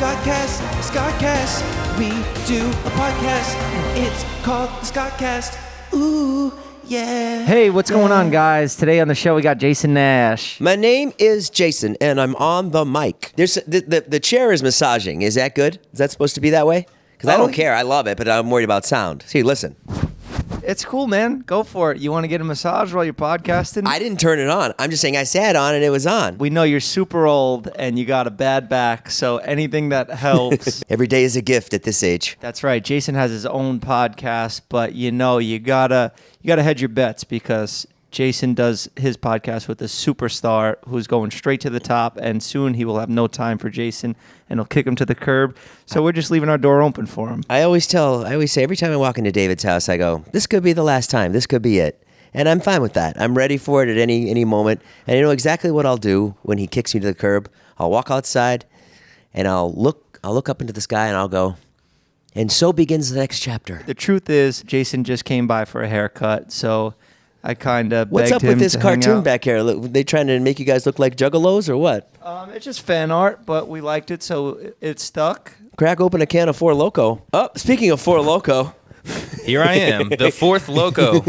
Skotcast. We do a podcast, and it's called the Skotcast. Ooh, yeah. Hey, what's going on, guys? Today on the show, we got Jason Nash. My name is Jason, and I'm on the mic. There's the chair is massaging. Is that good? Is that supposed to be that way? Because I don't care. I love it, but I'm worried about sound. See, listen. It's cool, man. Go for it. You want to get a massage while you're podcasting? I didn't turn it on. I'm just saying I sat on and it was on. We know you're super old and you got a bad back, so anything that helps. Every day is a gift at this age. That's right. Jason has his own podcast, but you gotta hedge your bets because Jason does his podcast with a superstar who's going straight to the top, and soon he will have no time for Jason, and he'll kick him to the curb. So we're just leaving our door open for him. I always say every time I walk into David's house, I go, this could be the last time. This could be it. And I'm fine with that. I'm ready for it at any moment. And I know exactly what I'll do when he kicks me to the curb. I'll walk outside, and I'll look up into the sky, and I'll go, and so begins the next chapter. The truth is, Jason just came by for a haircut, so I kind of What's begged up him with this to hang cartoon out. back here? Look, they trying to make you guys look like juggalos or what? It's just fan art, but we liked it, so it stuck. Crack open a can of Four Loko. Oh, speaking of Four Loko. Here I am, the fourth Loco.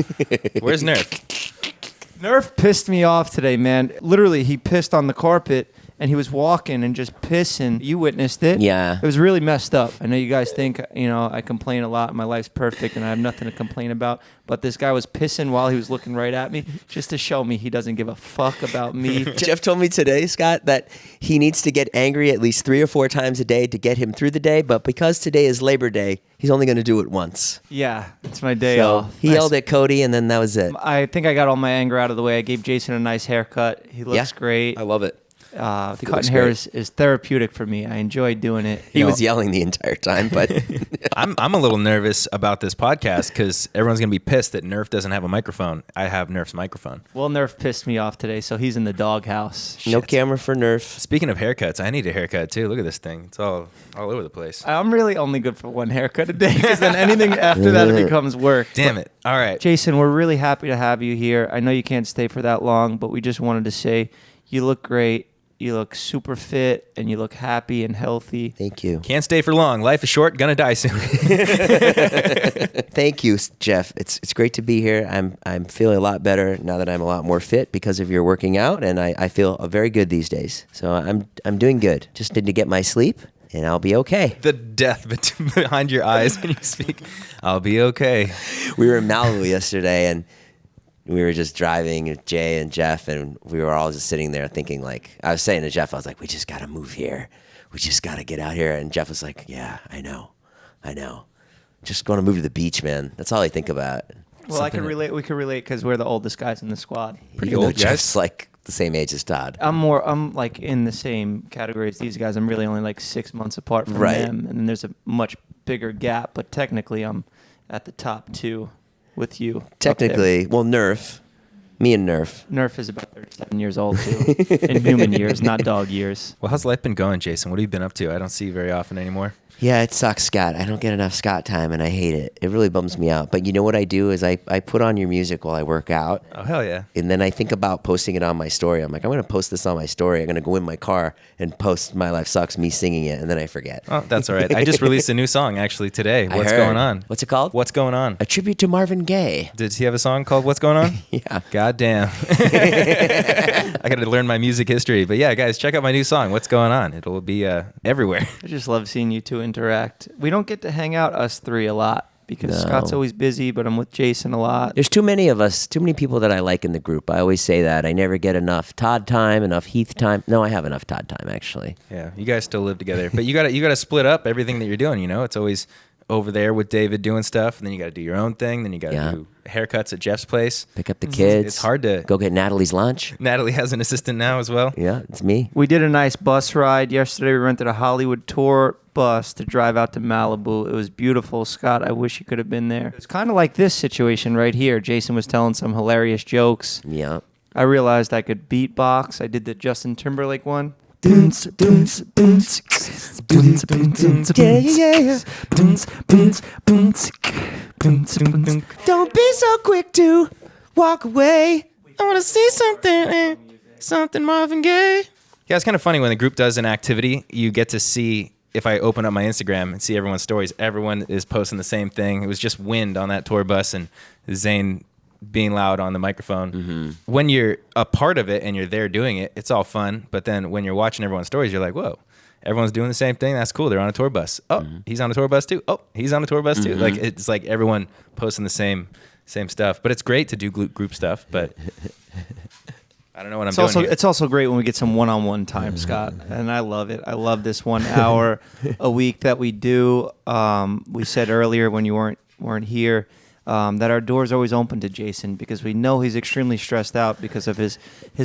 Where's Nerf? Nerf pissed me off today, man. Literally, he pissed on the carpet, and he was walking and just pissing. You witnessed it. Yeah. It was really messed up. I know you guys think, I complain a lot. My life's perfect, and I have nothing to complain about. But this guy was pissing while he was looking right at me just to show me he doesn't give a fuck about me. Jeff told me today, Scott, that he needs to get angry at least 3 or 4 times a day to get him through the day. But because today is Labor Day, he's only going to do it once. Yeah, it's my day So off. he yelled at Cody, and then that was it. I think I got all my anger out of the way. I gave Jason a nice haircut. He looks great. I love it. Cutting hair is therapeutic for me. I enjoy doing it. He was yelling the entire time, but I'm a little nervous about this podcast because everyone's going to be pissed that Nerf doesn't have a microphone. I have Nerf's microphone. Well, Nerf pissed me off today, so he's in the doghouse. no camera for Nerf. Speaking of haircuts, I need a haircut too. Look at this thing. It's all over the place. I'm really only good for one haircut a day because then anything after that it becomes work. Damn it. All right. Jason, we're really happy to have you here. I know you can't stay for that long, but we just wanted to say you look great. You look super fit, and you look happy and healthy. Thank you. Can't stay for long. Life is short. Gonna die soon. Thank you, Jeff. It's great to be here. I'm feeling a lot better now that I'm a lot more fit because of your working out, and I feel very good these days. So I'm doing good. Just need to get my sleep, and I'll be okay. The death behind your eyes when you speak. I'll be okay. We were in Malibu yesterday, and we were just driving with Jay and Jeff, and we were all just sitting there thinking, like, I was saying to Jeff, I was like, we just got to move here. We just got to get out here. And Jeff was like, yeah, I know. Just going to move to the beach, man. That's all I think about. Well, I can relate. We can relate because we're the oldest guys in the squad. Pretty Even though old, Jeff's like the same age as Todd. I'm like in the same category as these guys. I'm really only like 6 months apart from Right. them, and then there's a much bigger gap. But technically, I'm at the top 2 with you. Technically, well, Nerf. Me and Nerf. Nerf is about 37 years old too, in human years, not dog years. Well, how's life been going, Jason? What have you been up to? I don't see you very often anymore. Yeah, it sucks, Scott. I don't get enough Scott time, and I hate it. It really bums me out. But you know what I do is I put on your music while I work out. Oh, hell yeah. And then I think about posting it on my story. I'm like, I'm going to post this on my story. I'm going to go in my car and post My Life Sucks, me singing it, and then I forget. Oh, that's all right. I just released a new song actually today. I What's heard. going on? What's it called? What's going on? A tribute to Marvin Gaye. Did he have a song called What's Going On? Yeah. God damn. I got to learn my music history. But yeah, guys, check out my new song, What's Going On. It'll be everywhere. I just love seeing you two interact. We don't get to hang out, us three, a lot because No. Scott's always busy, but I'm with Jason a lot. There's too many of us, too many people that I like in the group. I always say that. I never get enough Todd time, enough Heath time. No, I have enough Todd time, actually. Yeah, you guys still live together. But you gotta split up everything that you're doing, you know? It's always over there with David doing stuff, and then you got to do your own thing. Then you got to do haircuts at Jeff's place. Pick up the kids. It's hard to go get Natalie's lunch. Natalie has an assistant now as well. Yeah, it's me. We did a nice bus ride yesterday. We rented a Hollywood tour bus to drive out to Malibu. It was beautiful. Scott, I wish you could have been there. It's kind of like this situation right here. Jason was telling some hilarious jokes. Yeah. I realized I could beatbox. I did the Justin Timberlake one. Yeah. Don't be so quick to walk away. I want to see something Marvin Gaye. Yeah, it's kind of funny when the group does an activity, you get to see if I open up my Instagram and see everyone's stories, everyone is posting the same thing. It was just wind on that tour bus and Zane being loud on the microphone. When you're a part of it and you're there doing it, it's all fun. But then when you're watching everyone's stories, you're like, whoa, everyone's doing the same thing. That's cool. They're on a tour bus. Oh, he's on a tour bus too. Oh, he's on a tour bus too. Like, it's like everyone posting the same stuff. But it's great to do group stuff. But I don't know what I'm doing here. It's also great when we get some one-on-one time, Scott, and I love it. I love this 1 hour a week that we do. We said earlier when you weren't here that our door's always open to Jason because we know he's extremely stressed out because of his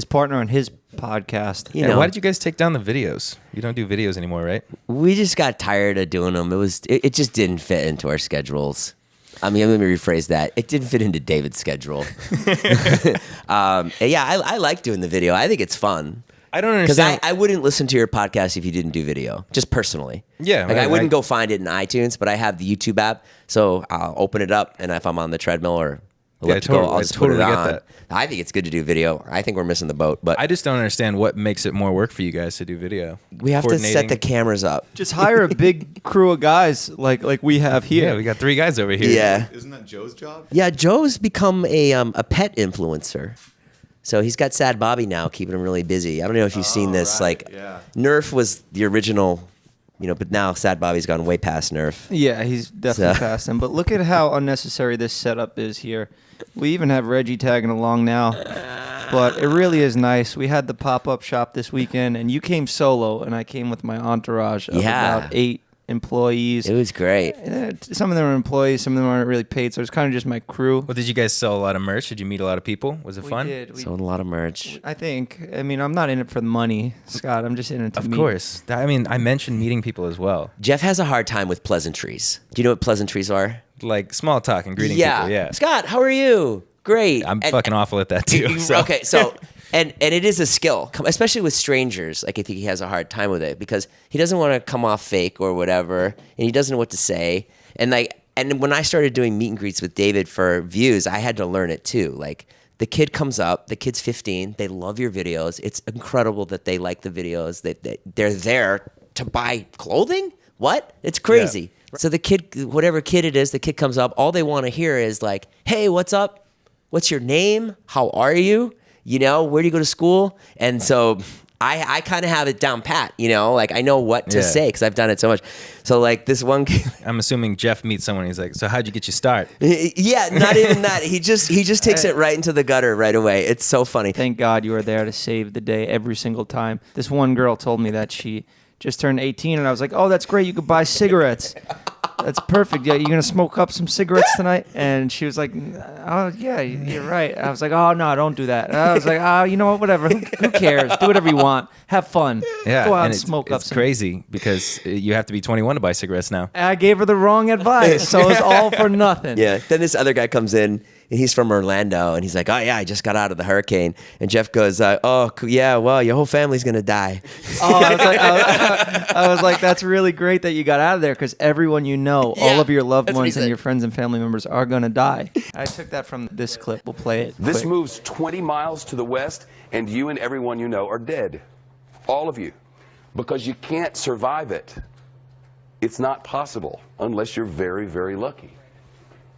partner on his podcast. You know, why did you guys take down the videos? You don't do videos anymore, right? We just got tired of doing them. It just didn't fit into our schedules. I mean, let me rephrase that. It didn't fit into David's schedule. I like doing the video. I think it's fun. I don't understand. Because I wouldn't listen to your podcast if you didn't do video, just personally. Yeah. Like I wouldn't go find it in iTunes, but I have the YouTube app, so I'll open it up, and if I'm on the treadmill or elliptical, I'll just put it on. That. I think it's good to do video. I think we're missing the boat, but I just don't understand what makes it more work for you guys to do video. We have to set the cameras up. Just hire a big crew of guys like we have here. Yeah, we got 3 guys over here. Yeah. Isn't that Joe's job? Yeah, Joe's become a pet influencer. So he's got Sad Bobby now, keeping him really busy. I don't know if you've seen this. Right, Like, yeah. Nerf was the original, but now Sad Bobby's gone way past Nerf. Yeah, he's definitely past him. But look at how unnecessary this setup is here. We even have Reggie tagging along now. But it really is nice. We had the pop-up shop this weekend, and you came solo, and I came with my entourage of about 8 employees. It was great. Some of them are employees, some of them aren't really paid, so it's kind of just my crew. Well, did you guys sell a lot of merch? Did you meet a lot of people? Was it fun? We did. Sold a lot of merch. I think. I mean, I'm not in it for the money, Scott. I'm just in it to meet. Of course. I mean, I mentioned meeting people as well. Jeff has a hard time with pleasantries. Do you know what pleasantries are? Like small talk and greeting people. Yeah. Scott, how are you? Great. I'm fucking awful at that too. So. Okay, so and it is a skill, especially with strangers. Like I think he has a hard time with it because he doesn't want to come off fake or whatever, and he doesn't know what to say. And when I started doing meet and greets with David for views, I had to learn it too. Like the kid comes up, the kid's 15, they love your videos. It's incredible that they like the videos. That they're there to buy clothing. What? It's crazy. Yeah. So the kid, whatever kid it is, the kid comes up. All they want to hear is like, "Hey, what's up? What's your name? How are you? Where do you go to school?" And so I kind of have it down pat, like I know what to say because I've done it so much. So like this one kid, I'm assuming Jeff meets someone. He's like, "So how'd you get your start?" Yeah, not even that. He just takes it right into the gutter right away. It's so funny. Thank God you were there to save the day every single time. This one girl told me that she just turned 18, and I was like, "Oh, that's great. You could buy cigarettes. That's perfect. Yeah, you gonna smoke up some cigarettes tonight?" And she was like, "Oh yeah, you're right." I was like, "Oh no, don't do that." And I was like, "Oh, you know what? Whatever. Who cares? Do whatever you want. Have fun. Yeah, Go out and it's, smoke up." It's crazy because you have to be 21 to buy cigarettes now. I gave her the wrong advice, so it's all for nothing. Yeah. Then this other guy comes in, and he's from Orlando, and he's like, "Oh yeah, I just got out of the hurricane." And Jeff goes, "Oh yeah, well, your whole family's gonna die." Oh, I was like, that's really great that you got out of there because everyone you know, all of your loved that's what he ones and said. your friends and family members are gonna die. I took that from this clip. We'll play it. This quick. moves 20 miles to the west, and you and everyone you know are dead. All of you. Because you can't survive it. It's not possible unless you're very, very lucky.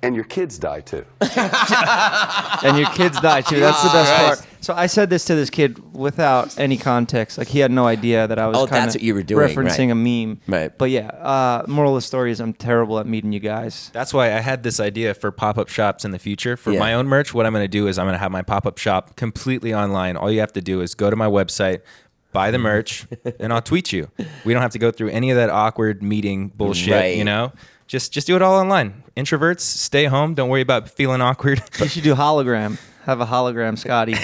And your kids die too. And your kids die too. That's the best part. So I said this to this kid without any context. Like he had no idea that I was kind that's of what you were doing, referencing right. a meme. Right. But yeah, moral of the story is I'm terrible at meeting you guys. That's why I had this idea for pop-up shops in the future. For Yeah. my own merch, what I'm going to do is I'm going to have my pop-up shop completely online. All you have to do is go to my website, buy the merch, and I'll tweet you. We don't have to go through any of that awkward meeting bullshit, Right. Just do it all online. Introverts, stay home. Don't worry about feeling awkward. You should do hologram. Have a hologram, Scotty.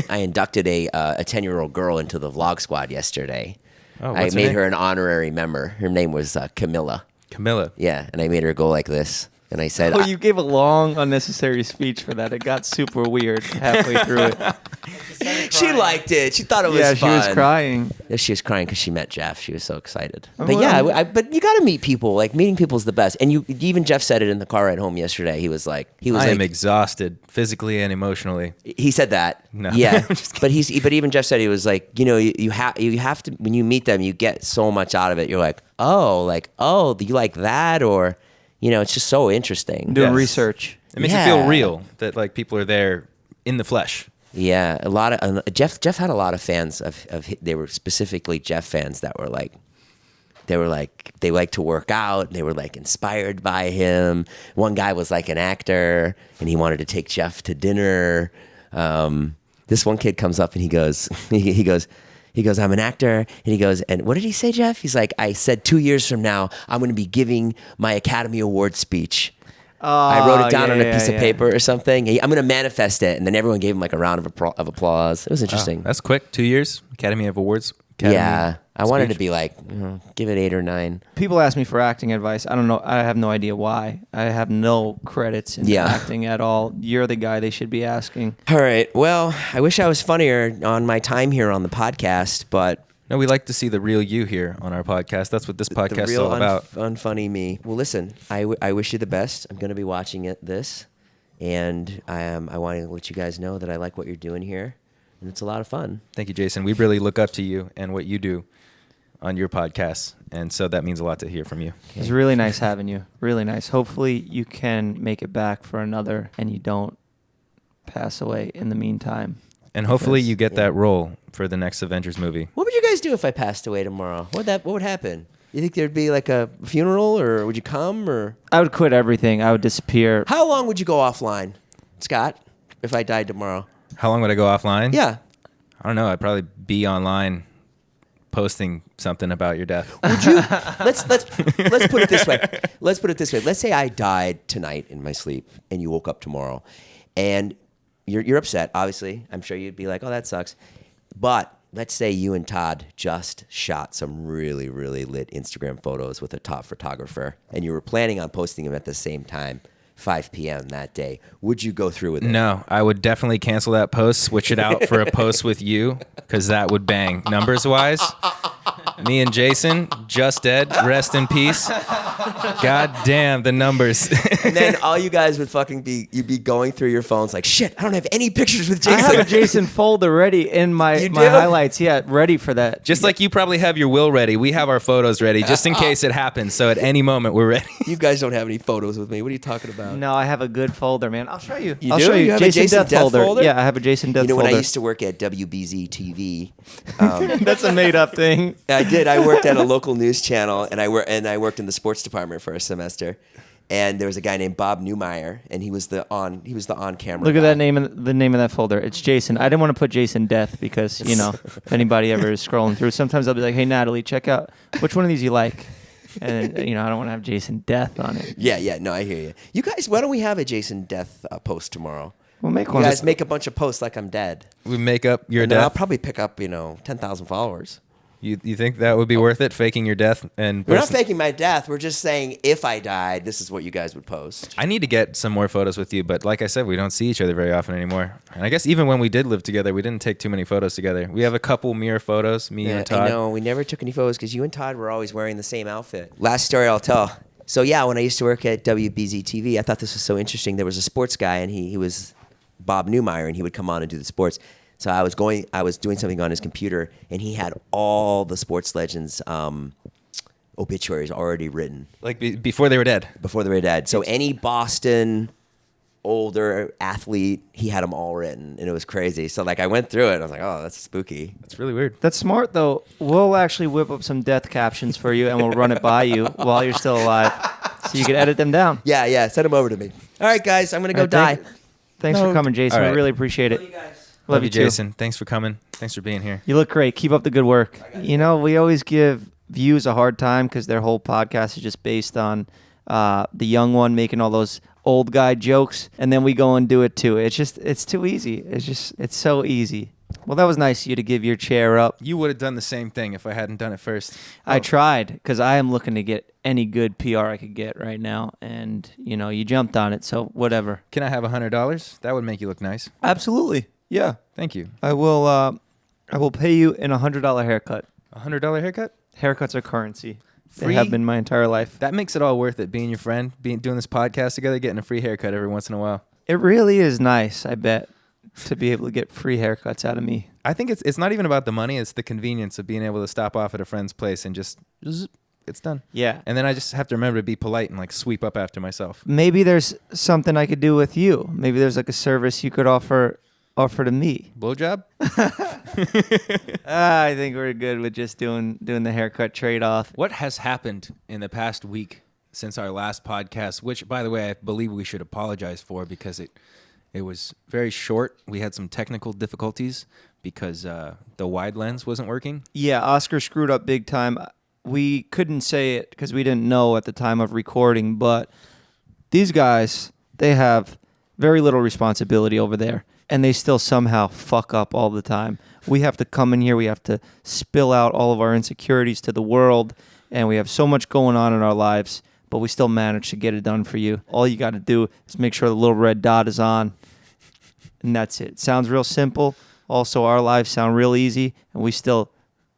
I inducted a 10-year-old girl into the vlog squad yesterday. Oh, I what's made name? her an honorary member. Her name was Camilla. Camilla. Yeah, and I made her go like this. And I said, Oh, you gave a long, unnecessary speech for that. It got super weird halfway through it. she liked it. She thought it was Yeah, fun. she was crying. Yeah, she was crying because she met Jeff. She was so excited. Oh, But well. yeah, but you got to meet people. Like meeting people is the best. And even Jeff said it in the car ride home yesterday. He was like, I am exhausted physically and emotionally. he said that. No. Yeah. I'm just but even Jeff said he was like, you have to when you meet them, you get so much out of it. You're like, oh, do you like that? Or, it's just so interesting. Doing Yes. research. It makes Yeah. it feel real that like people are there in the flesh. Yeah, a lot of Jeff had a lot of fans of they were specifically Jeff fans that were like they like to work out, they were like inspired by him. One guy was like an actor and he wanted to take Jeff to dinner. This one kid comes up and he goes I'm an actor, and he goes, and what did he say, Jeff? He's like, I said 2 years from now I'm going to be giving my Academy Award speech. I wrote it down on a piece of paper or something. I'm going to manifest it. And then everyone gave him like a round of applause. It was interesting. That's quick. 2 years. Academy of Awards. Academy Yeah. I wanted to speech. be like, give it 8 or 9. People ask me for acting advice. I don't know. I have no idea why. I have no credits in Yeah. acting at all. You're the guy they should be asking. All right. Well, I wish I was funnier on my time here on the podcast, but No, we like to see the real you here on our podcast. That's what this the podcast is real all about. unfunny me. Well, listen, I wish you the best. I'm going to be watching this, and I want to let you guys know that I like what you're doing here, and it's a lot of fun. Thank you, Jason. We really look up to you and what you do on your podcast, and so that means a lot to hear from you. It's really nice having you. Really nice. Hopefully you can make it back for another and you don't pass away in the meantime. And hopefully Because- you get that role for the next Avengers movie. What would you guys do if I passed away tomorrow? What would happen? You think there'd be like a funeral, or would you come, or I would quit everything. I would disappear. how long would you go offline, Scott, if I died tomorrow? How long would I go offline? Yeah. I don't know. I'd probably be online posting something about your death. Would you? let's put it this way. Let's say I died tonight in my sleep, and you woke up tomorrow, and you're upset. Obviously, I'm sure you'd be like, "Oh, that sucks." But let's say you and Todd just shot some really, really lit Instagram photos with a top photographer, and you were planning on posting them at the same time, 5 p.m. that day. Would you go through with it? No, I would definitely cancel that post, switch it out for a post with you, because that would bang. Numbers-wise, me and Jason, just dead, rest in peace. God damn, the numbers. And then all you guys would you'd be going through your phones like, shit, I don't have any pictures with I Jason. have a Jason folder ready in my You do? highlights. Yeah, ready for that. Just like you probably have your will ready, we have our photos ready, just in case it happens. So at any moment, we're ready. You guys don't have any photos with me. What are you talking about? No, I have a good folder, man. I'll show you. You I'll do? show you. You have a Jason Death folder? Yeah, I have a Jason Death You know, folder. when I used to work at WBZ TV, That's a made-up thing. I did. I worked at a local news channel, and I worked in the sports department for a semester. And there was a guy named Bob Newmeyer, and he was the on-camera. Look at guy. that name in the name of that folder. It's Jason. I didn't want to put Jason Death because, if anybody ever is scrolling through, sometimes I'll be like, hey, Natalie, check out which one of these you like. And, I don't want to have Jason Death on it. Yeah. No, I hear you. You guys, why don't we have a Jason Death post tomorrow? We'll make You one. guys make a bunch of posts like I'm dead. We make up your And then I'll death. probably pick up, 10,000 followers. You think that would be worth it, faking your death? And We're not faking my death. We're just saying if I died, this is what you guys would post. I need to get some more photos with you, but like I said, we don't see each other very often anymore. And I guess even when we did live together, we didn't take too many photos together. We have a couple mirror photos, me and Todd. I know. We never took any photos because you and Todd were always wearing the same outfit. Last story I'll tell. So yeah, when I used to work at WBZ TV, I thought this was so interesting. There was a sports guy, and he was Bob Newmeyer, and he would come on and do the sports. So I was doing something on his computer, and he had all the sports legends' obituaries already written Like before they were dead. before they were dead. So any Boston older athlete, he had them all written, and it was crazy. So like I went through it, I was like, oh, that's spooky. That's really weird. That's smart, though. We'll actually whip up some death captions for you, and we'll run it by you while you're still alive, so you can edit them down. Yeah, send them over to me. All right, guys, I'm gonna go All die. right, Thanks for coming, Jason. All right. We really appreciate it. Love you, too. Jason. Thanks for coming. Thanks for being here. You look great. Keep up the good work. We always give views a hard time because their whole podcast is just based on the young one making all those old guy jokes, and then we go and do it too. It's too easy. It's so easy. Well, that was nice of you to give your chair up. You would have done the same thing if I hadn't done it first. I tried because I am looking to get any good PR I could get right now. And, you jumped on it. So whatever. Can I have $100? That would make you look nice. Absolutely. Yeah. Thank you. I will pay you in $100 haircut. $100 haircut? Haircuts are currency. They Free? have been my entire life. That makes it all worth it. Being your friend, doing this podcast together, getting a free haircut every once in a while. It really is nice, I bet, to be able to get free haircuts out of me. I think it's not even about the money. It's the convenience of being able to stop off at a friend's place and just it's done. Yeah. And then I just have to remember to be polite and like sweep up after myself. Maybe there's something I could do with you. Maybe there's like a service you could offer to me. Blowjob? I think we're good with just doing the haircut trade-off. What has happened in the past week since our last podcast, which, by the way, I believe we should apologize for because it was very short. We had some technical difficulties because the wide lens wasn't working. Yeah, Oscar screwed up big time. We couldn't say it because we didn't know at the time of recording, but these guys, they have very little responsibility over there, and they still somehow fuck up all the time. We have to come in here, we have to spill out all of our insecurities to the world, and we have so much going on in our lives, but we still manage to get it done for you. All you got to do is make sure the little red dot is on, and that's it. It sounds real simple. Also, our lives sound real easy, and we still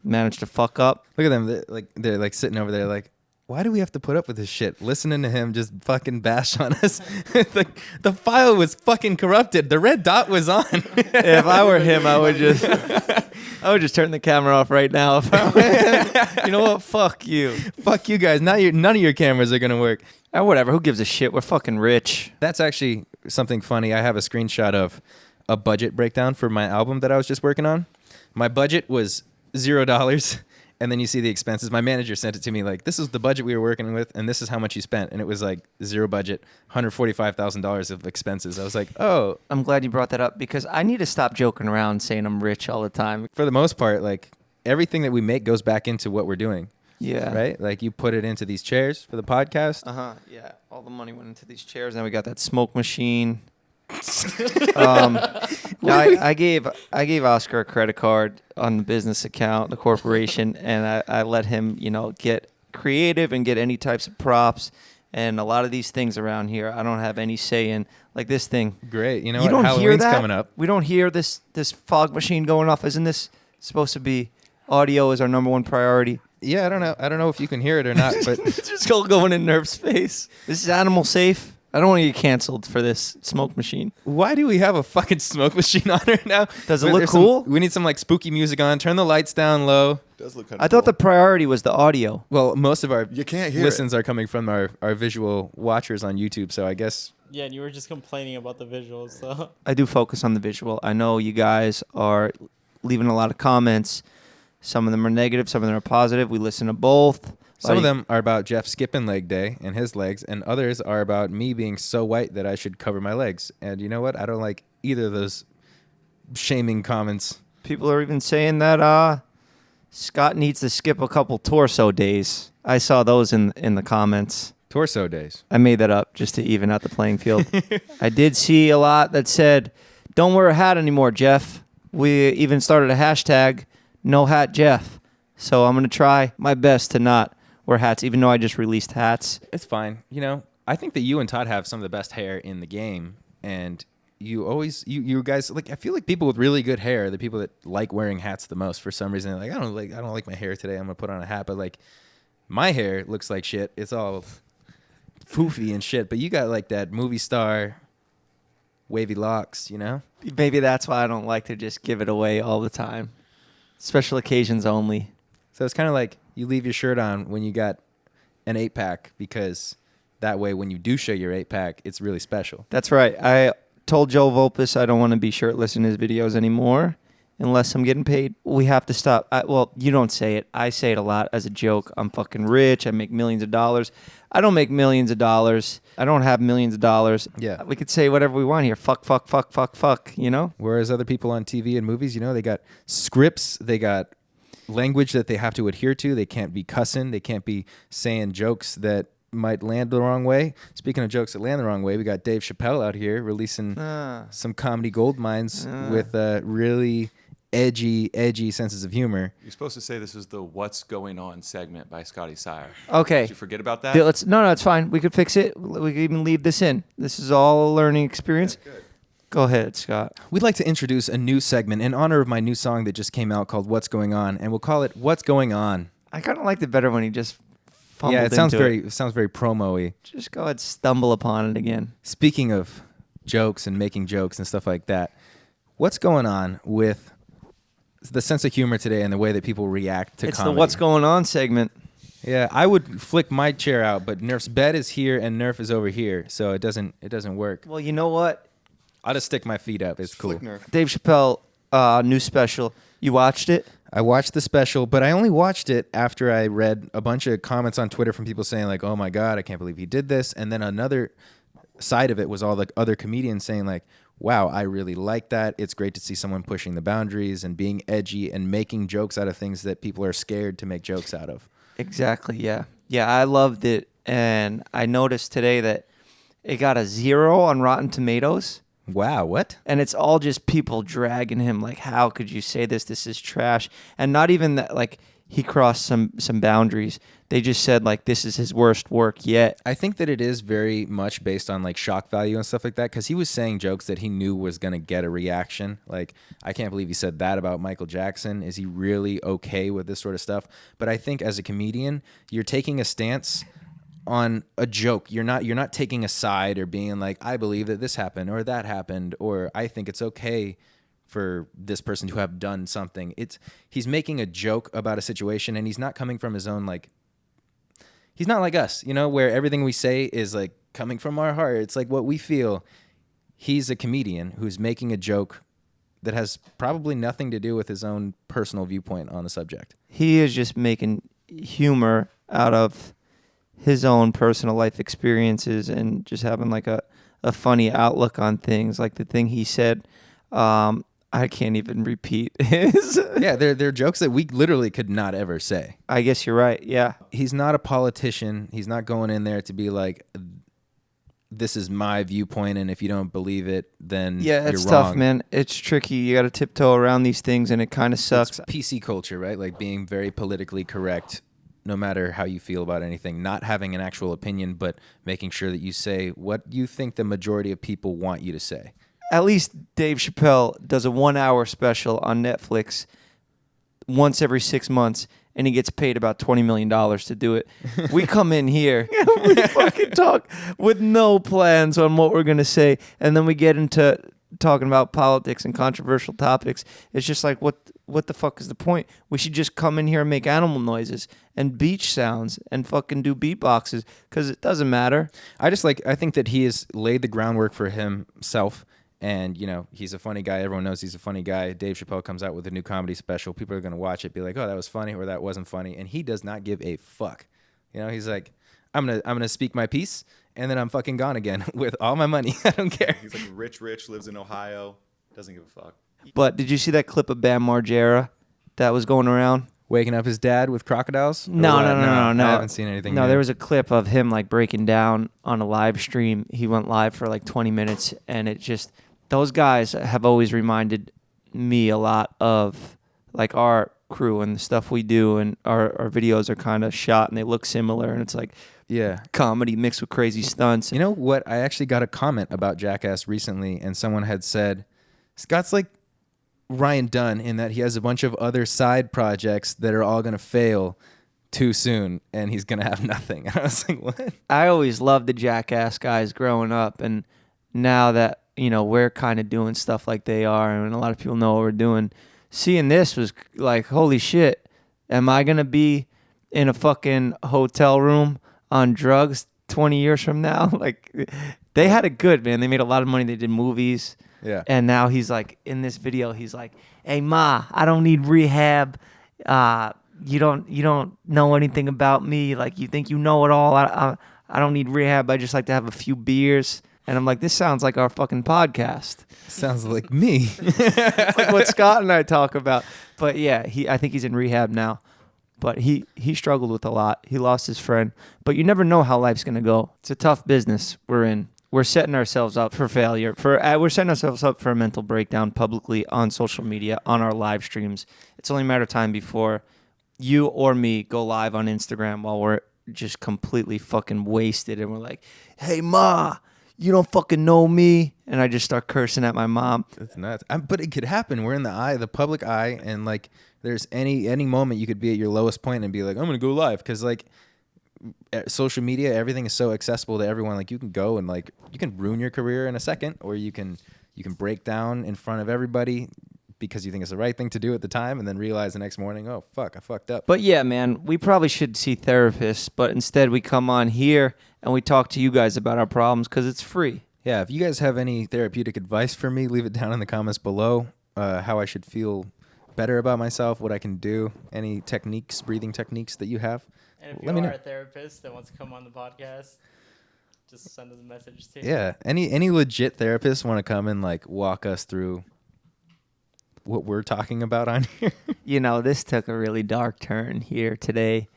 manage to fuck up. Look at them. They're like sitting over there like, why do we have to put up with this shit? Listening to him just fucking bash on us. The file was fucking corrupted. The red dot was on. If I were him, I would just turn the camera off right now. If I were him. You know what? Fuck you. Fuck you guys. None of your cameras are gonna work. Whatever. Who gives a shit? We're fucking rich. That's actually something funny. I have a screenshot of a budget breakdown for my album that I was just working on. My budget was $0. And then you see the expenses. My manager sent it to me like, this is the budget we were working with, and this is how much you spent. And it was like zero budget, $145,000 of expenses. I was like, oh. I'm glad you brought that up because I need to stop joking around saying I'm rich all the time. For the most part, like everything that we make goes back into what we're doing. Yeah. Right? Like you put it into these chairs for the podcast. Yeah. All the money went into these chairs. Now we got that smoke machine. I gave Oscar a credit card on the business account, the corporation, and I let him, get creative and get any types of props. And a lot of these things around here, I don't have any say in. Like this thing. Great. You know You what? don't hear Halloween's that? coming up. We don't hear this fog machine going off. Isn't this supposed to be audio is our number one priority? Yeah, I don't know if you can hear it or not, but Just going in Nerf's face. This is animal safe. I don't want to get canceled for this smoke machine. why do we have a fucking smoke machine on right now? Does it look cool? We need some like spooky music on. Turn the lights down low. Does look kind I thought the priority was the audio. Well, most of our You can't hear listens are coming from our visual watchers on YouTube, so I guess Yeah, and you were just complaining about the visuals, so. I do focus on the visual. I know you guys are leaving a lot of comments. Some of them are negative, some of them are positive. We listen to both. some of them are about Jeff skipping leg day and his legs, and others are about me being so white that I should cover my legs. And you know what? I don't like either of those shaming comments. People are even saying that Scott needs to skip a couple torso days. I saw those in the comments. Torso days. I made that up just to even out the playing field. I did see a lot that said, don't wear a hat anymore, Jeff. We even started a hashtag, no hat Jeff. So I'm going to try my best to not wear hats, even though I just released hats. It's fine. You know, I think that you and Todd have some of the best hair in the game, and you always, you guys, like, I feel like people with really good hair are the people that like wearing hats the most for some reason. They're like, I don't like my hair today. I'm gonna put on a hat, but like, my hair looks like shit. It's all foofy and shit. But you got like that movie star wavy locks, you know? Maybe that's why I don't like to just give it away all the time. Special occasions only. So it's kind of like you leave your shirt on when you got an 8-pack, because that way when you do show your 8-pack, it's really special. That's right. I told Joe Volpus I don't want to be shirtless in his videos anymore unless I'm getting paid. We have to stop. Well, you don't say it. I say it a lot as a joke. I'm fucking rich. I make millions of dollars. I don't make millions of dollars. I don't have millions of dollars. Yeah. We could say whatever we want here. Fuck, fuck, fuck, fuck, fuck, you know? Whereas other people on TV and movies, you know, they got scripts, they got language that they have to adhere to. They can't be cussing. They can't be saying jokes that might land the wrong way. Speaking of jokes that land the wrong way, we got Dave Chappelle out here releasing some comedy gold mines with really edgy senses of humor. You're supposed to say this is the What's Going On segment by Scotty Sire. Okay. Did you forget about that? No, it's fine. We could fix it. We could even leave this in. This is all a learning experience. Good. Go ahead, Scott. We'd like to introduce a new segment in honor of my new song that just came out called What's Going On, and we'll call it What's Going On. I kind of liked it better when he just fumbled Yeah, it sounds into very promo-y. Just go ahead, stumble upon it again. Speaking of jokes and making jokes and stuff like that, what's going on with the sense of humor today and the way that people react to It's comedy? the What's Going On segment. Yeah, I would flick my chair out, but Nerf's bed is here and Nerf is over here, so it doesn't work. Well, you know what? I'll just stick my feet up. It's cool. Flick Nerf. Dave Chappelle, new special. You watched it? I watched the special, but I only watched it after I read a bunch of comments on Twitter from people saying like, "Oh my God, I can't believe he did this," and then another side of it was all the other comedians saying like, "Wow, I really like that. It's great to see someone pushing the boundaries and being edgy and making jokes out of things that people are scared to make jokes out of." Exactly, yeah. Yeah, I loved it. And I noticed today that it got a 0 on Rotten Tomatoes. Wow, what? And it's all just people dragging him like, how could you say this? This is trash. And not even that, like, he crossed some boundaries. They just said, like, this is his worst work yet. I think that it is very much based on like shock value and stuff like that, because he was saying jokes that he knew was going to get a reaction. Like, I can't believe he said that about Michael Jackson. Is he really okay with this sort of stuff? But I think as a comedian, you're taking a stance on a joke. You're not taking a side or being like, I believe that this happened or that happened, or I think it's okay for this person to have done something. He's making a joke about a situation, and he's not coming from his own, like, he's not like us, you know, where everything we say is like coming from our heart. It's like what we feel. He's a comedian who's making a joke that has probably nothing to do with his own personal viewpoint on the subject. He is just making humor out of his own personal life experiences and just having like a funny outlook on things. Like the thing he said, I can't even repeat his. Yeah, they're jokes that we literally could not ever say. I guess you're right. Yeah. He's not a politician. He's not going in there to be like, this is my viewpoint, and if you don't believe it, then Yeah, it's you're tough, wrong. man. It's tricky. You got to tiptoe around these things, and it kind of sucks. It's PC culture, right? Like being very politically correct, no matter how you feel about anything, not having an actual opinion, but making sure that you say what you think the majority of people want you to say. At least Dave Chappelle does a 1-hour special on Netflix once every 6 months, and he gets paid about $20 million to do it. We come in here, we fucking talk with no plans on what we're going to say, and then we get into talking about politics and controversial topics. It's just like, what the fuck is the point? We should just come in here and make animal noises and beach sounds and fucking do beatboxes, because it doesn't matter. I think that he has laid the groundwork for himself. And, you know, he's a funny guy. Everyone knows he's a funny guy. Dave Chappelle comes out with a new comedy special. People are going to watch it, be like, oh, that was funny, or that wasn't funny. And he does not give a fuck. You know, he's like, I'm gonna speak my piece, and then I'm fucking gone again with all my money. I don't care. He's like rich, lives in Ohio, doesn't give a fuck. But did you see that clip of Bam Margera that was going around? Waking up his dad with crocodiles? No. I haven't seen anything. No, new. there was a clip of him like breaking down on a live stream. He went live for like 20 minutes, and it just, those guys have always reminded me a lot of like our crew and the stuff we do, and our videos are kind of shot and they look similar, and it's like comedy mixed with crazy stunts. You know what? I actually got a comment about Jackass recently, and someone had said, Scott's like Ryan Dunn in that he has a bunch of other side projects that are all going to fail too soon, and he's going to have nothing. I was like, what? I always loved the Jackass guys growing up, and now that, you know, we're kind of doing stuff like they are, and a lot of people know what we're doing, seeing this was like, holy shit, am I going to be in a fucking hotel room on drugs 20 years from now? Like, they had it good, man. They made a lot of money. They did movies. Yeah. And now he's like, in this video, he's like, hey, Ma, I don't need rehab. You don't know anything about me. Like, you think you know it all. I don't need rehab. I just like to have a few beers. And I'm like, this sounds like our fucking podcast. Sounds like me. Like what Scott and I talk about. But yeah, I think he's in rehab now. But he struggled with a lot. He lost his friend. But you never know how life's going to go. It's a tough business we're in. we're setting ourselves up for failure. We're setting ourselves up for a mental breakdown publicly on social media, on our live streams. It's only a matter of time before you or me go live on Instagram while we're just completely fucking wasted, and we're like, "Hey, Ma, you don't fucking know me," and I just start cursing at my mom. That's nuts. But it could happen. We're in the public eye, and like, there's any moment you could be at your lowest point and be like, "I'm gonna go live," because like, social media, everything is so accessible to everyone. Like, you can go and like, you can ruin your career in a second, or you can break down in front of everybody because you think it's the right thing to do at the time, and then realize the next morning, oh fuck, I fucked up. But yeah, man, we probably should see therapists, but instead we come on here and we talk to you guys about our problems because it's free. Yeah, if you guys have any therapeutic advice for me, leave it down in the comments below. How I should feel better about myself, what I can do, any techniques, breathing techniques that you have. And if you Let me are know. a therapist that wants to come on the podcast, just send us a message too. Yeah, any legit therapists want to come and like walk us through what we're talking about on here. You know, this took a really dark turn here today,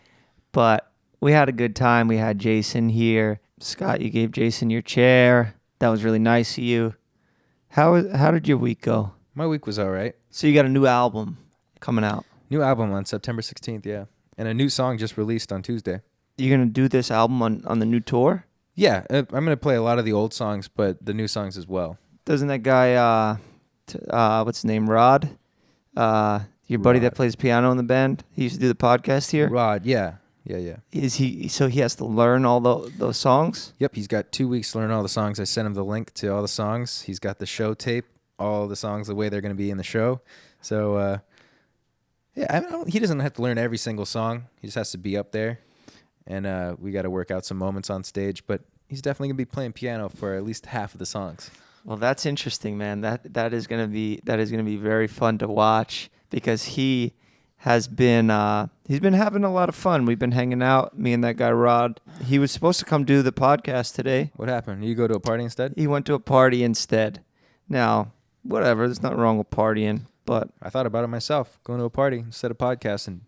but we had a good time. We had Jason here. Scott, you gave Jason your chair. That was really nice of you. How did your week go? My week was all right. So you got a new album coming out. New album on September 16th, yeah. And a new song just released on Tuesday. You're going to do this album on the new tour? Yeah, I'm going to play a lot of the old songs, but the new songs as well. Doesn't that guy, what's his name, Rod? Your buddy that plays piano in the band? He used to do the podcast here? Rod, yeah. Is he? So he has to learn all those songs? Yep, he's got 2 weeks to learn all the songs. I sent him the link to all the songs. He's got the show tape, all the songs the way they're going to be in the show. So, yeah, he doesn't have to learn every single song. He just has to be up there. And we got to work out some moments on stage. But he's definitely going to be playing piano for at least half of the songs. Well, that's interesting, man. That is gonna be very fun to watch because he has been he's been having a lot of fun. We've been hanging out, me and that guy Rod. He was supposed to come do the podcast today. What happened? You go to a party instead? He went to a party instead. Now, whatever. There's nothing wrong with partying, but I thought about it myself, going to a party instead of podcasting.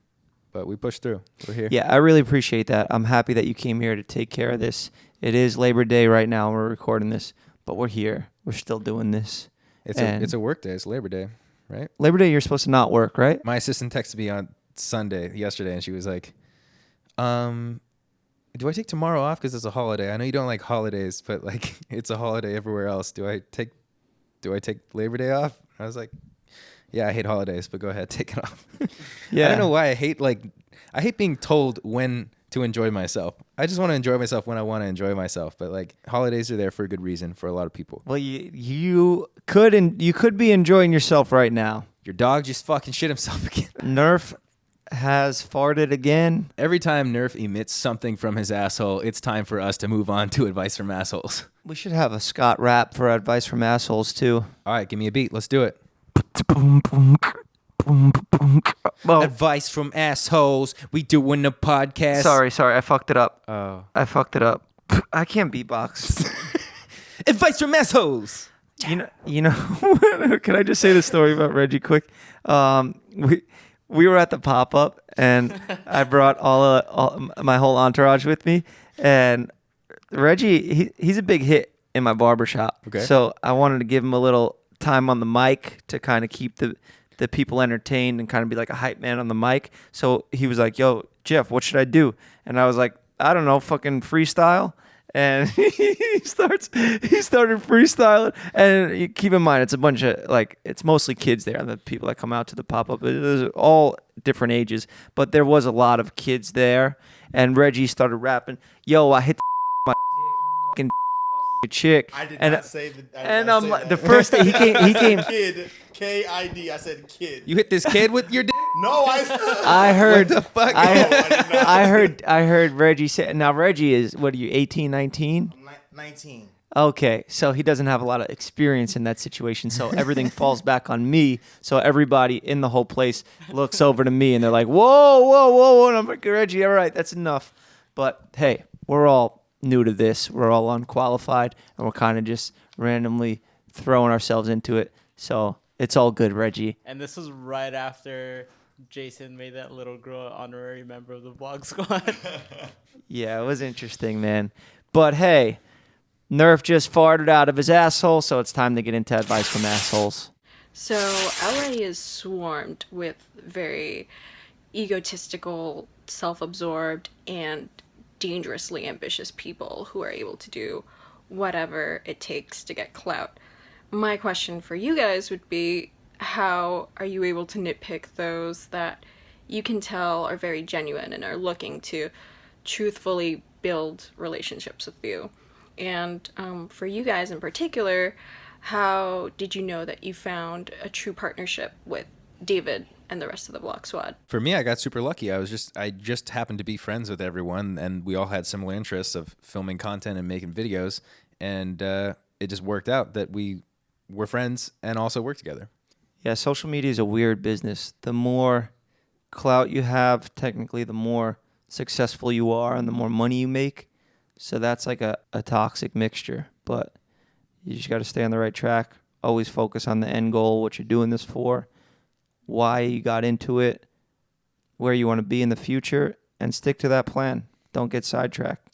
But we pushed through. We're here. yeah, I really appreciate that. I'm happy that you came here to take care of this. It is Labor Day right now. We're recording this, but we're here. We're still doing this. It's a work day. It's Labor Day, right? Labor Day, you're supposed to not work, right? My assistant texted me on yesterday, and she was like, do I take tomorrow off because it's a holiday? I know you don't like holidays, but like it's a holiday everywhere else. Do I take Labor Day off? I was like, yeah, I hate holidays, but go ahead, take it off. Yeah. I don't know why I hate being told when to enjoy myself. I just want to enjoy myself when I want to enjoy myself. But like, holidays are there for a good reason for a lot of people. Well, you could be enjoying yourself right now. Your dog just fucking shit himself again. Nerf has farted again. Every time Nerf emits something from his asshole, it's time for us to move on to advice from assholes. We should have a Scott rap for advice from assholes too. All right, give me a beat. Let's do it. Well, Advice from assholes. We doing a podcast. sorry, I fucked it up. Oh. I fucked it up. I can't beatbox. Advice from assholes. You know. Can I just say the story about Reggie quick? We were at the pop-up, and I brought all my whole entourage with me, and Reggie, he's a big hit in my barbershop. Okay. So I wanted to give him a little time on the mic to kind of keep the people entertained and kind of be like a hype man on the mic. So he was like, yo, Jeff, what should I do? And I was like, I don't know, fucking freestyle. And he started freestyling. And you keep in mind, it's a bunch of, like, it's mostly kids there, the people that come out to the pop-up. It's all different ages. But there was a lot of kids there. And Reggie started rapping, yo, I hit my fucking chick. I did and, not say that. And I'm like, the first day he came. Kid, K-I-D. I said kid. You hit this kid with your dick? No, I heard. What the fuck? I heard Reggie say. Now Reggie is, what are you, 18, 19? 19. Okay, so he doesn't have a lot of experience in that situation, so everything falls back on me. So everybody in the whole place looks over to me, and they're like, whoa. And I'm like, Reggie, all right, that's enough. But hey, we're all new to this. We're all unqualified, and we're kind of just randomly throwing ourselves into it. So it's all good, Reggie. And this was right after Jason made that little girl honorary member of the Vlog Squad. Yeah, it was interesting, man. But hey, Nerf just farted out of his asshole, so it's time to get into advice from assholes. So LA is swarmed with very egotistical, self-absorbed, and dangerously ambitious people who are able to do whatever it takes to get clout. My question for you guys would be, how are you able to nitpick those that you can tell are very genuine and are looking to truthfully build relationships with you? And for you guys in particular, how did you know that you found a true partnership with David and the rest of the Block Squad? For me, I got super lucky. I just happened to be friends with everyone, and we all had similar interests of filming content and making videos, and it just worked out that we were friends and also worked together. Yeah, social media is a weird business. The more clout you have, technically, the more successful you are and the more money you make. So that's like a toxic mixture. But you just got to stay on the right track. Always focus on the end goal, what you're doing this for, why you got into it, where you want to be in the future, and stick to that plan. Don't get sidetracked.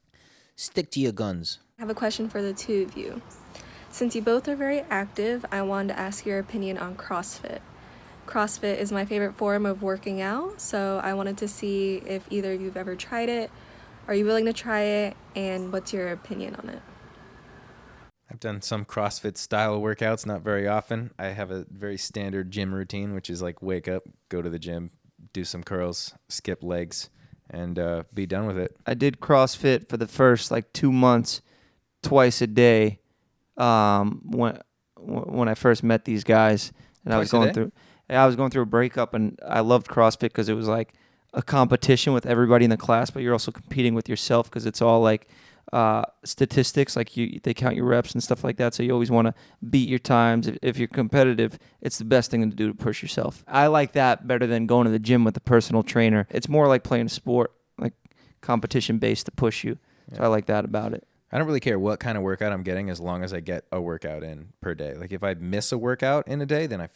Stick to your guns. I have a question for the two of you. Since you both are very active, I wanted to ask your opinion on CrossFit. CrossFit is my favorite form of working out, so I wanted to see if either of you have ever tried it. Are you willing to try it, and what's your opinion on it? I've done some CrossFit style workouts, not very often. I have a very standard gym routine, which is like wake up, go to the gym, do some curls, skip legs, and be done with it. I did CrossFit for the first 2 months, twice a day. When I first met these guys, and I was going through a breakup, and I loved CrossFit because it was like a competition with everybody in the class, but you're also competing with yourself because it's all like statistics, they count your reps and stuff like that. So you always want to beat your times. If you're competitive, it's the best thing to do to push yourself. I like that better than going to the gym with a personal trainer. It's more like playing a sport, like competition based to push you. So I like that about it. I don't really care what kind of workout I'm getting as long as I get a workout in per day. Like if I miss a workout in a day, then I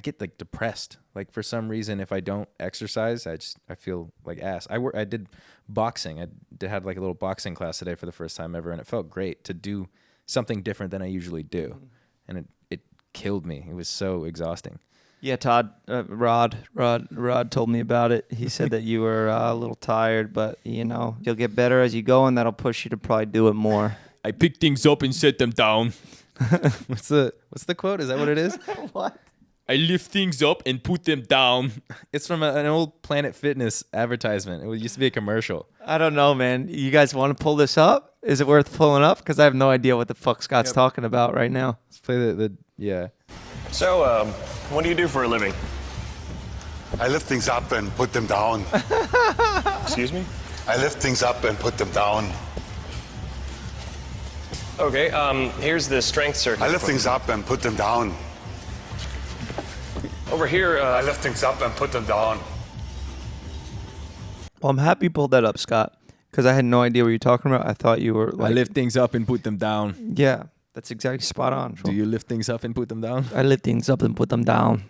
get depressed. Like for some reason, if I don't exercise, I feel like ass. I did boxing. I had a little boxing class today for the first time ever, and it felt great to do something different than I usually do. And it killed me. It was so exhausting. Yeah, Todd, Rod told me about it. He said that you were a little tired, but you'll get better as you go, and that'll push you to probably do it more. I pick things up and set them down. What's the quote? Is that what it is? What? I lift things up and put them down. It's from an old Planet Fitness advertisement. It used to be a commercial. I don't know, man. You guys want to pull this up? Is it worth pulling up? Because I have no idea what the fuck Scott's talking about right now. Let's play yeah. So, what do you do for a living? I lift things up and put them down. Excuse me? I lift things up and put them down. Okay, here's the strength circuit. I lift things up and put them down. Over here, I lift things up and put them down. Well, I'm happy you pulled that up, Scott, because I had no idea what you're talking about. I thought you were I lift things up and put them down. Yeah, that's exactly spot on. Do you lift things up and put them down? I lift things up and put them down.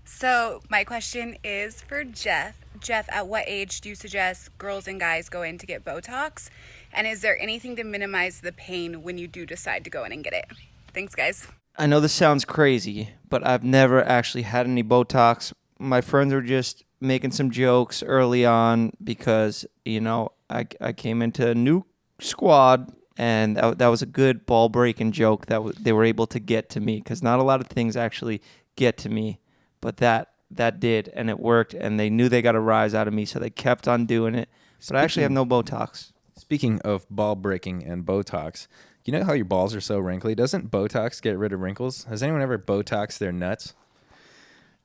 So my question is for Jeff. Jeff, at what age do you suggest girls and guys go in to get Botox? And is there anything to minimize the pain when you do decide to go in and get it? Thanks, guys. I know this sounds crazy, but I've never actually had any Botox. My friends were just making some jokes early on because, I came into a new squad, and that was a good ball-breaking joke that they were able to get to me, because not a lot of things actually get to me, but that did, and it worked, and they knew they got a rise out of me, so they kept on doing it. But I actually have no Botox. Speaking of ball-breaking and Botox, you know how your balls are so wrinkly? Doesn't Botox get rid of wrinkles? Has anyone ever Botoxed their nuts?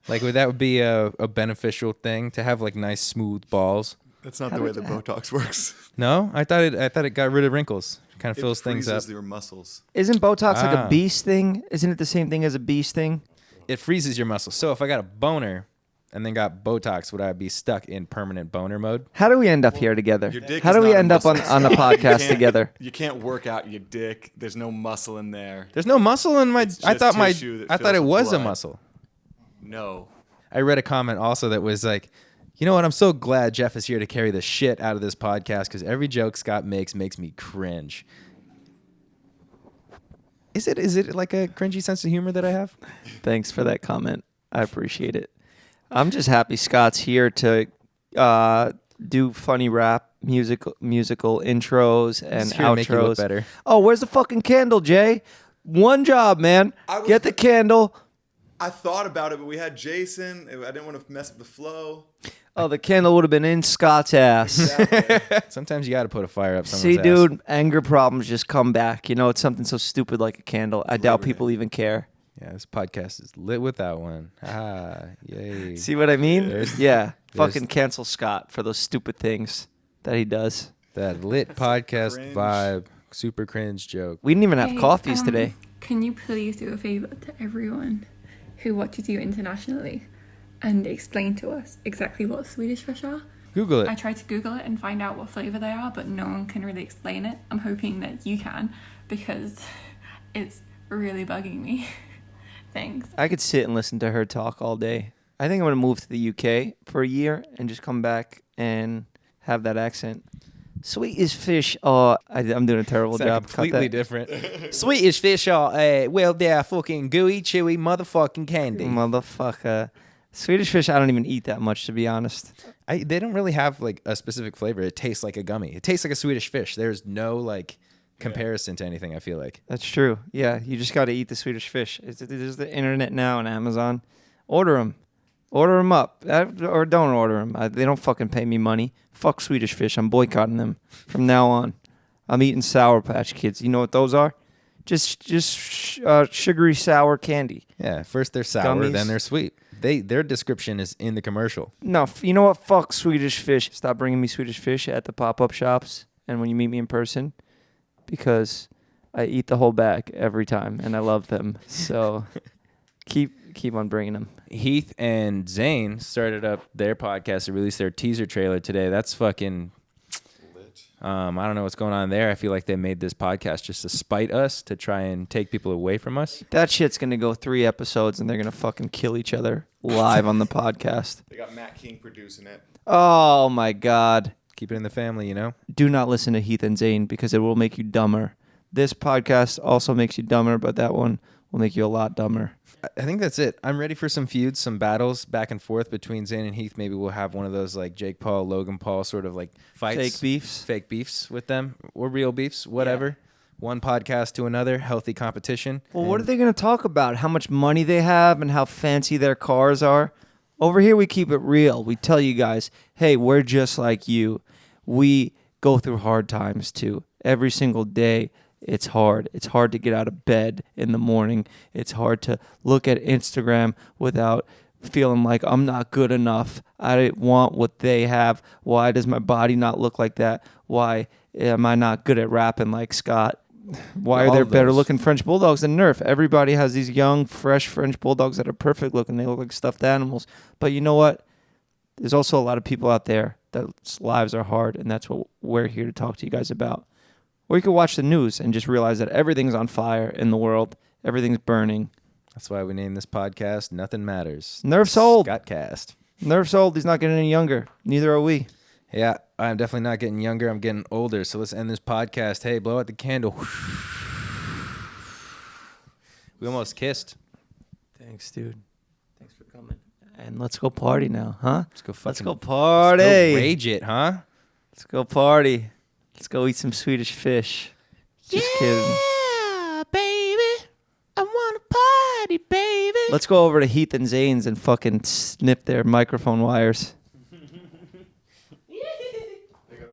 Would that be a beneficial thing to have nice smooth balls? That's not the way the Botox works. No, I thought it got rid of wrinkles. Kind of fills things up. It freezes your muscles. Isn't Botox like a beast thing? Isn't it the same thing as a beast thing? It freezes your muscles. So if I got a boner and then got Botox, would I be stuck in permanent boner mode? How do we end up here together? How do we end up on a podcast together? You can't work out your dick. There's no muscle in there. There's no muscle in my. I thought it was a blood. muscle. No. I read a comment also that was like, you know what? I'm so glad Jeff is here to carry the shit out of this podcast because every joke Scott makes me cringe. Is it like a cringy sense of humor that I have? Thanks for that comment. I appreciate it. I'm just happy Scott's here to do funny rap musical intros and Just here to outros. make you look better. Oh, where's the fucking candle, Jay? One job, man. Get the candle. I thought about it, but we had Jason. I didn't want to mess up the flow. Oh, the candle would have been in Scott's ass. Sometimes you got to put a fire up someone's See, ass. dude, anger problems just come back. You know, it's something so stupid like a candle. I doubt people even care. Yeah, this podcast is lit with that one. Ah, yay. See what I mean? Yeah. there's- Fucking cancel Scott for those stupid things that he does. That lit podcast vibe. Super cringe joke. We didn't even have coffees today. Can you please do a favor to everyone who watches you internationally and explain to us exactly what Swedish fish are? Google it. I tried to Google it and find out what flavour they are, but no one can really explain it. I'm hoping that you can, because it's really bugging me. Thanks. I could sit and listen to her talk all day. I think I'm going to move to the UK for a year and just come back and have that accent. Swedish fish are... I'm doing a terrible job. Cut Completely that. different. Swedish fish are, well, they're fucking gooey, chewy, motherfucking candy. Motherfucker. Swedish fish, I don't even eat that much, to be honest. They don't really have like a specific flavor. It tastes like a gummy. It tastes like a Swedish fish. There's no like comparison to anything, I feel like. That's true. Yeah, you just got to eat the Swedish fish. There's the internet now and Amazon. Order them. Order them up. Or don't order them. They don't fucking pay me money. Fuck Swedish fish. I'm boycotting them from now on. I'm eating Sour Patch Kids. You know what those are? Just sugary sour candy. Yeah, first they're sour, Gummies. then they're sweet. Their description is in the commercial. No, you know what? Fuck Swedish fish. Stop bringing me Swedish fish at the pop-up shops and when you meet me in person, because I eat the whole bag every time and I love them. So keep on bringing them. Heath and Zane started up their podcast to release their teaser trailer today. That's fucking lit. I don't know what's going on there. I feel like they made this podcast just to spite us, to try and take people away from us. That shit's going to go 3 episodes and they're going to fucking kill each other live on the podcast. They got Matt King producing it. Oh my God. Keep it in the family, you know? Do not listen to Heath and Zane because it will make you dumber. This podcast also makes you dumber, but that one will make you a lot dumber. I think that's it. I'm ready for some feuds, some battles back and forth between Zane and Heath. Maybe we'll have one of those like Jake Paul, Logan Paul sort of like fights. Fake beefs with them, or real beefs, whatever. Yeah. One podcast to another, healthy competition. Well, what are they going to talk about? How much money they have and how fancy their cars are? Over here, we keep it real. We tell you guys, hey, we're just like you. We go through hard times too. Every single day. It's hard. It's hard to get out of bed in the morning. It's hard to look at Instagram without feeling like I'm not good enough. I want what they have. Why does my body not look like that? Why am I not good at rapping like Scott? Why are there better looking French bulldogs than Nerf? Everybody has these young, fresh French bulldogs that are perfect looking. They look like stuffed animals. But you know what? There's also a lot of people out there that's lives are hard, and that's what we're here to talk to you guys about. Or you could watch the news and just realize that everything's on fire in the world. Everything's burning. That's why we named this podcast Nothing Matters. Nerf's old. Skotcast. Nerf's old. He's not getting any younger. Neither are we. Yeah, I'm definitely not getting younger. I'm getting older. So let's end this podcast. Hey, blow out the candle. We almost kissed. Thanks, dude. Thanks for coming. And let's go party now, huh? Let's go party. Let's go rage it, huh? Let's go party. Let's go eat some Swedish fish. Just kidding. Yeah, baby. I want to party, baby. Let's go over to Heath and Zane's and fucking snip their microphone wires.